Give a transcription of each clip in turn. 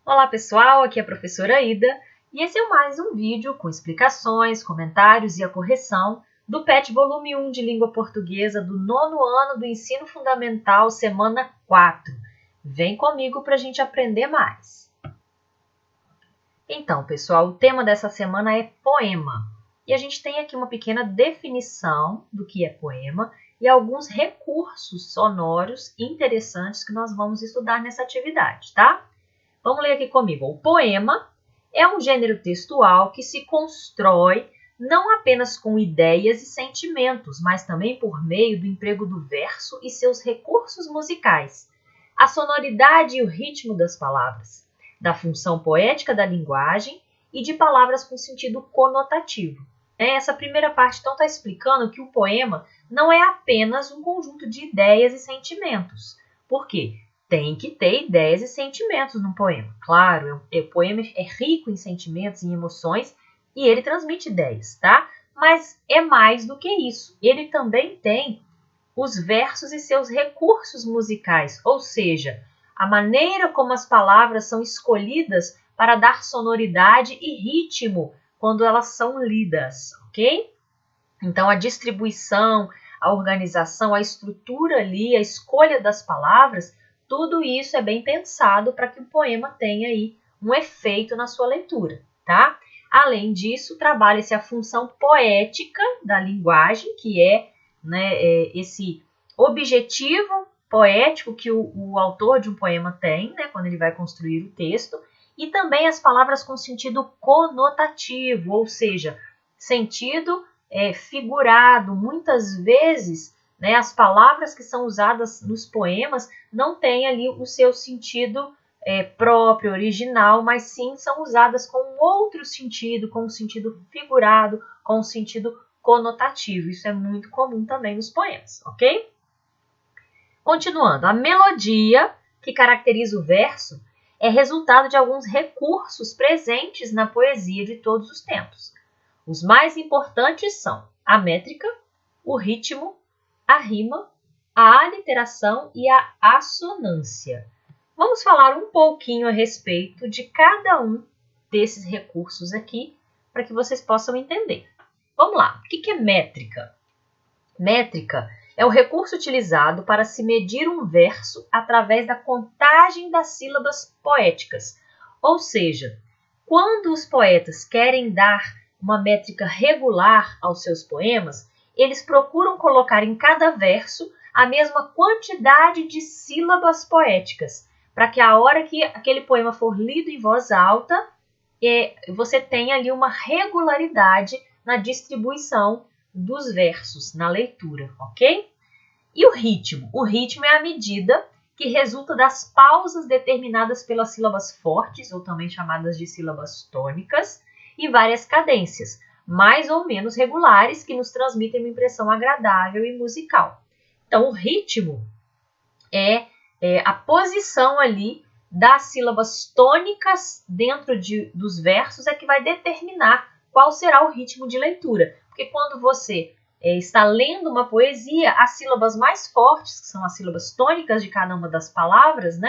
Olá pessoal, aqui é a professora Ida e esse é mais um vídeo com explicações, comentários e a correção do PET Volume 1 de Língua Portuguesa do 9º ano do Ensino Fundamental, semana 4. Vem comigo para a gente aprender mais. Então, pessoal, o tema dessa semana é poema. E a gente tem aqui uma pequena definição do que é poema e alguns recursos sonoros interessantes que nós vamos estudar nessa atividade, tá? Vamos ler aqui comigo. O poema é um gênero textual que se constrói não apenas com ideias e sentimentos, mas também por meio do emprego do verso e seus recursos musicais, a sonoridade e o ritmo das palavras, da função poética da linguagem e de palavras com sentido conotativo. Essa primeira parte, então, está explicando que o poema não é apenas um conjunto de ideias e sentimentos. Por quê? Tem que ter ideias e sentimentos no poema. Claro, o poema é rico em sentimentos e emoções e ele transmite ideias, tá? Mas é mais do que isso. Ele também tem os versos e seus recursos musicais, ou seja, a maneira como as palavras são escolhidas para dar sonoridade e ritmo quando elas são lidas, ok? Então, a distribuição, a organização, a estrutura ali, a escolha das palavras, tudo isso é bem pensado para que o poema tenha aí um efeito na sua leitura, tá? Além disso, trabalha-se a função poética da linguagem, que é, esse objetivo poético que o autor de um poema tem, quando ele vai construir o texto, e também as palavras com sentido conotativo, ou seja, sentido figurado. Muitas vezes, as palavras que são usadas nos poemas não têm ali o seu sentido próprio, original, mas sim são usadas com outro sentido, com um sentido figurado, com um sentido conotativo. Isso é muito comum também nos poemas, ok? Continuando, a melodia que caracteriza o verso é resultado de alguns recursos presentes na poesia de todos os tempos. Os mais importantes são a métrica, o ritmo, a rima, a aliteração e a assonância. Vamos falar um pouquinho a respeito de cada um desses recursos aqui, para que vocês possam entender. Vamos lá, o que é métrica? Métrica é o recurso utilizado para se medir um verso através da contagem das sílabas poéticas. Ou seja, quando os poetas querem dar uma métrica regular aos seus poemas, eles procuram colocar em cada verso a mesma quantidade de sílabas poéticas, para que a hora que aquele poema for lido em voz alta, você tenha ali uma regularidade na distribuição dos versos, na leitura, ok? E o ritmo? O ritmo é a medida que resulta das pausas determinadas pelas sílabas fortes, ou também chamadas de sílabas tônicas, e várias cadências, mais ou menos regulares, que nos transmitem uma impressão agradável e musical. Então, o ritmo é a posição ali das sílabas tônicas dentro dos versos que vai determinar qual será o ritmo de leitura. Porque quando você está lendo uma poesia, as sílabas mais fortes, que são as sílabas tônicas de cada uma das palavras,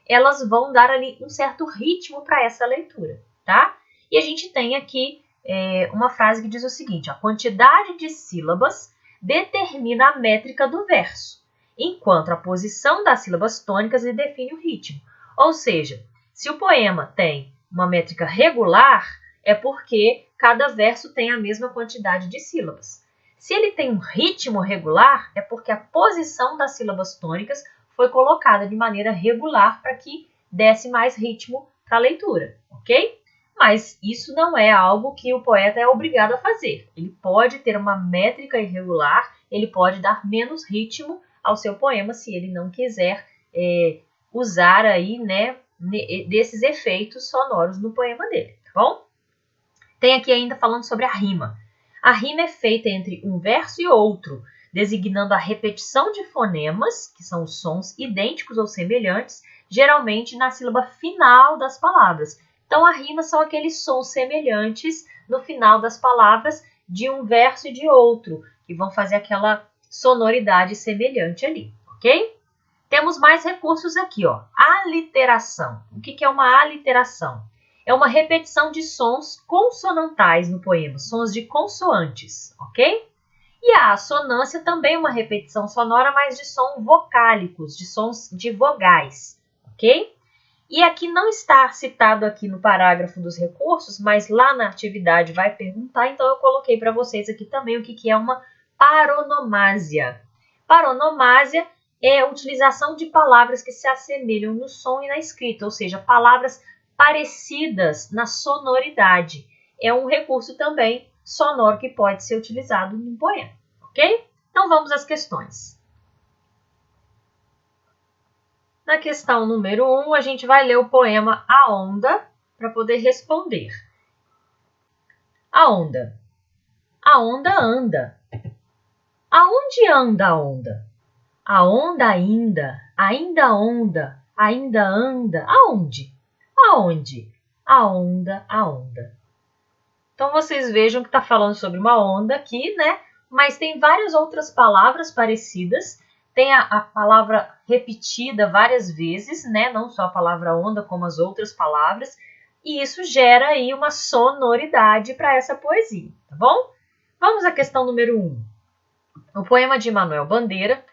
elas vão dar ali um certo ritmo para essa leitura, tá? E a gente tem aqui uma frase que diz o seguinte: a quantidade de sílabas determina a métrica do verso, enquanto a posição das sílabas tônicas define o ritmo. Ou seja, se o poema tem uma métrica regular, é porque cada verso tem a mesma quantidade de sílabas. Se ele tem um ritmo regular, é porque a posição das sílabas tônicas foi colocada de maneira regular para que desse mais ritmo para a leitura, ok? Mas isso não é algo que o poeta é obrigado a fazer. Ele pode ter uma métrica irregular, ele pode dar menos ritmo ao seu poema se ele não quiser usar aí, desses efeitos sonoros no poema dele, tá bom? Tem aqui ainda falando sobre a rima. A rima é feita entre um verso e outro, designando a repetição de fonemas, que são os sons idênticos ou semelhantes, geralmente na sílaba final das palavras. Então, a rima são aqueles sons semelhantes no final das palavras de um verso e de outro, que vão fazer aquela sonoridade semelhante ali, ok? Temos mais recursos aqui, ó. Aliteração. O que é uma aliteração? É uma repetição de sons consonantais no poema, sons de consoantes, ok? E a assonância também é uma repetição sonora, mas de sons vocálicos, de sons de vogais, ok? E aqui não está citado aqui no parágrafo dos recursos, mas lá na atividade vai perguntar, então eu coloquei para vocês aqui também o que é uma paronomásia. Paronomásia é a utilização de palavras que se assemelham no som e na escrita, ou seja, palavras parecidas na sonoridade. É um recurso também sonoro que pode ser utilizado no poema, ok? Então vamos às questões. Na questão número 1, a gente vai ler o poema A Onda para poder responder. A onda. A onda anda. Aonde anda a onda? A onda ainda onda, ainda anda. Aonde? Aonde? A onda, a onda. Então, vocês vejam que está falando sobre uma onda aqui, né? Mas tem várias outras palavras parecidas. Tem a palavra repetida várias vezes, né? Não só a palavra onda, como as outras palavras. E isso gera aí uma sonoridade para essa poesia, tá bom? Vamos à questão número 1. O poema de Manuel Bandeira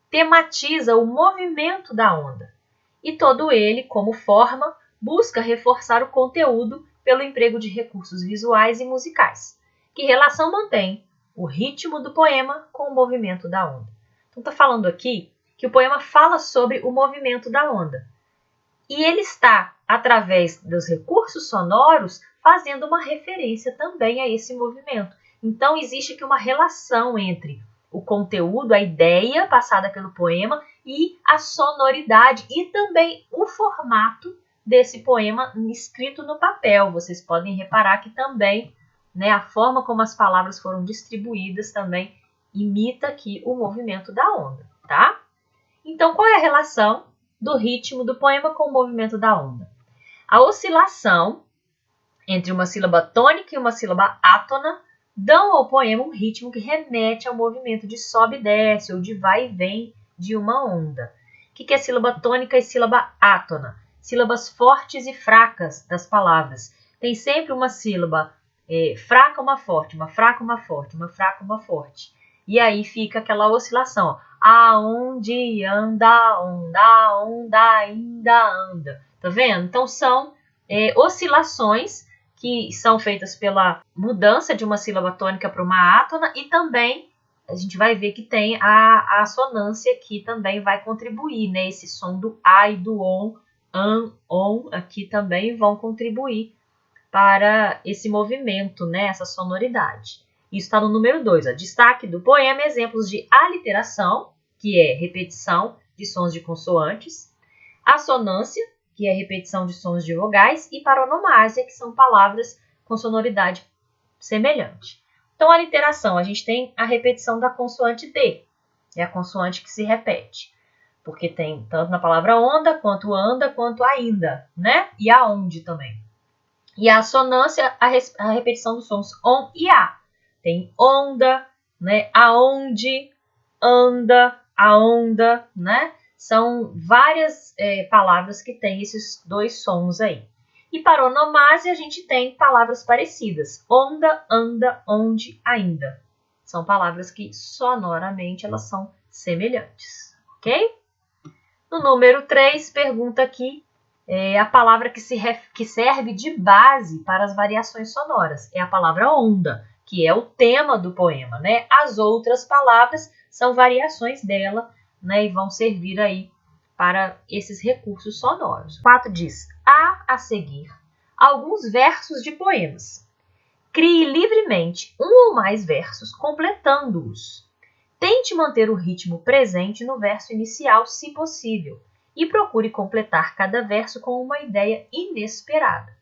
tematiza o movimento da onda. E todo ele, como forma, busca reforçar o conteúdo pelo emprego de recursos visuais e musicais. Que relação mantém o ritmo do poema com o movimento da onda? Então, está falando aqui que o poema fala sobre o movimento da onda. E ele está, através dos recursos sonoros, fazendo uma referência também a esse movimento. Então, existe aqui uma relação entre o conteúdo, a ideia passada pelo poema e a sonoridade e também o formato desse poema escrito no papel. Vocês podem reparar que também, né, a forma como as palavras foram distribuídas também imita aqui o movimento da onda, tá? Então, qual é a relação do ritmo do poema com o movimento da onda? A oscilação entre uma sílaba tônica e uma sílaba átona dão ao poema um ritmo que remete ao movimento de sobe e desce ou de vai e vem de uma onda. O que é sílaba tônica e sílaba átona? Sílabas fortes e fracas das palavras. Tem sempre uma sílaba fraca, uma forte, uma fraca, uma forte, uma fraca, uma forte. E aí fica aquela oscilação. Ó. Aonde anda a onda, a onda ainda anda. Tá vendo? Então são oscilações que são feitas pela mudança de uma sílaba tônica para uma átona e também a gente vai ver que tem a assonância que também vai contribuir, né? Esse som do A e do on, aqui também vão contribuir para esse movimento, né? Essa sonoridade. Isso está no número 2. Destaque do poema, exemplos de aliteração, que é repetição de sons de consoantes, assonância, que é a repetição de sons de vogais, e paronomásia, que são palavras com sonoridade semelhante. Então, a aliteração, a gente tem a repetição da consoante D, é a consoante que se repete, porque tem tanto na palavra onda, quanto anda, quanto ainda, né? E aonde também. E a assonância, a repetição dos sons on e a. Tem onda, né? Aonde, anda, a onda, né? São várias palavras que têm esses dois sons aí. E paronomásia a gente tem palavras parecidas. Onda, anda, onde, ainda. São palavras que sonoramente elas são semelhantes, ok? No número 3, pergunta aqui a palavra que serve de base para as variações sonoras. É a palavra onda, que é o tema do poema, né? As outras palavras são variações dela, né, e vão servir aí para esses recursos sonoros. 4 diz, há a seguir alguns versos de poemas. Crie livremente um ou mais versos, completando-os. Tente manter o ritmo presente no verso inicial, se possível, e procure completar cada verso com uma ideia inesperada.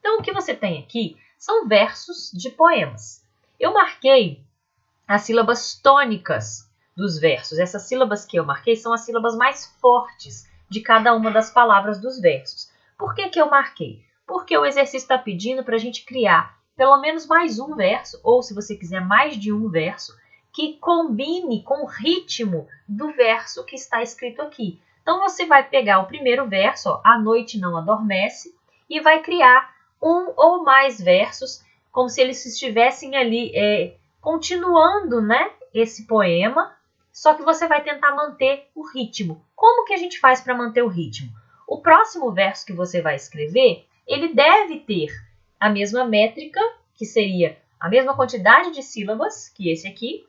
Então, o que você tem aqui são versos de poemas. Eu marquei as sílabas tônicas dos versos. Essas sílabas que eu marquei são as sílabas mais fortes de cada uma das palavras dos versos. Por que eu marquei? Porque o exercício está pedindo para a gente criar pelo menos mais um verso, ou se você quiser mais de um verso, que combine com o ritmo do verso que está escrito aqui. Então, você vai pegar o primeiro verso, ó, a noite não adormece, e vai criar um ou mais versos, como se eles estivessem ali continuando, né, esse poema, só que você vai tentar manter o ritmo. Como que a gente faz para manter o ritmo? O próximo verso que você vai escrever, ele deve ter a mesma métrica, que seria a mesma quantidade de sílabas que esse aqui,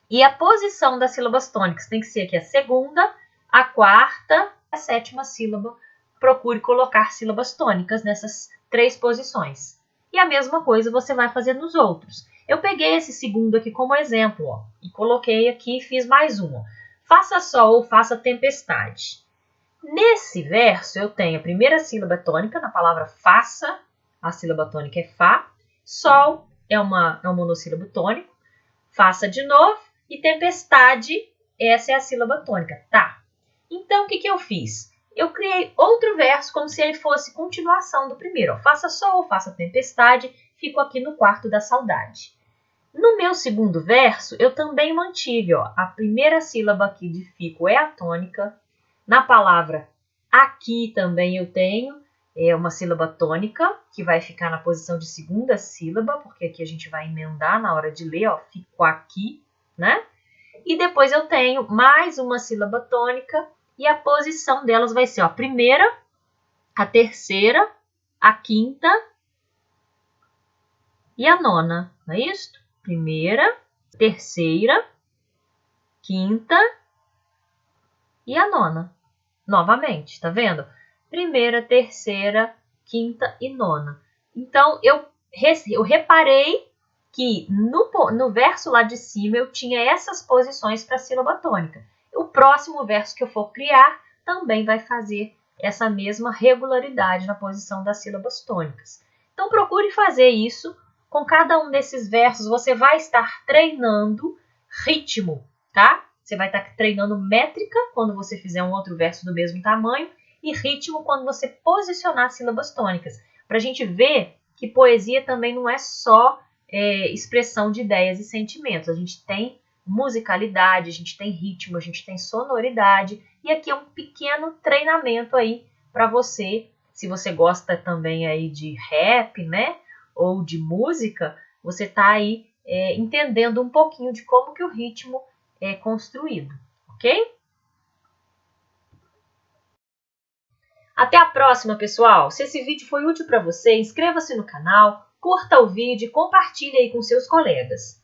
e a posição das sílabas tônicas tem que ser aqui a segunda, a quarta, a sétima sílaba. Procure colocar sílabas tônicas nessas 3 posições. E a mesma coisa você vai fazer nos outros. Eu peguei esse segundo aqui como exemplo, ó, e coloquei aqui e fiz mais um. Ó. Faça sol ou faça tempestade. Nesse verso eu tenho a primeira sílaba tônica na palavra faça, a sílaba tônica é fá, sol é um monossílabo tônico, faça de novo, e tempestade, essa é a sílaba tônica, tá? Então, o que eu fiz? Eu criei outro verso como se ele fosse continuação do primeiro. Ó. Faça sol, faça tempestade, fico aqui no quarto da saudade. No meu segundo verso, eu também mantive, ó, a primeira sílaba aqui de fico é a tônica. Na palavra aqui também eu tenho uma sílaba tônica, que vai ficar na posição de segunda sílaba, porque aqui a gente vai emendar na hora de ler, ó, fico aqui, né? E depois eu tenho mais uma sílaba tônica e a posição delas vai ser ó, a primeira, a terceira, a quinta e a nona, não é isso? Primeira, terceira, quinta e a nona. Novamente, tá vendo? Primeira, terceira, quinta e nona. Então, eu reparei que no verso lá de cima eu tinha essas posições para a sílaba tônica. O próximo verso que eu for criar também vai fazer essa mesma regularidade na posição das sílabas tônicas. Então, procure fazer isso. Com cada um desses versos, você vai estar treinando ritmo, tá? Você vai estar treinando métrica quando você fizer um outro verso do mesmo tamanho e ritmo quando você posicionar sílabas tônicas. Para a gente ver que poesia também não é só expressão de ideias e sentimentos. A gente tem musicalidade, a gente tem ritmo, a gente tem sonoridade. E aqui é um pequeno treinamento aí para você, se você gosta também aí de rap, né? Ou de música, você está aí entendendo um pouquinho de como que o ritmo é construído, ok? Até a próxima, pessoal! Se esse vídeo foi útil para você, inscreva-se no canal, curta o vídeo e compartilhe aí com seus colegas.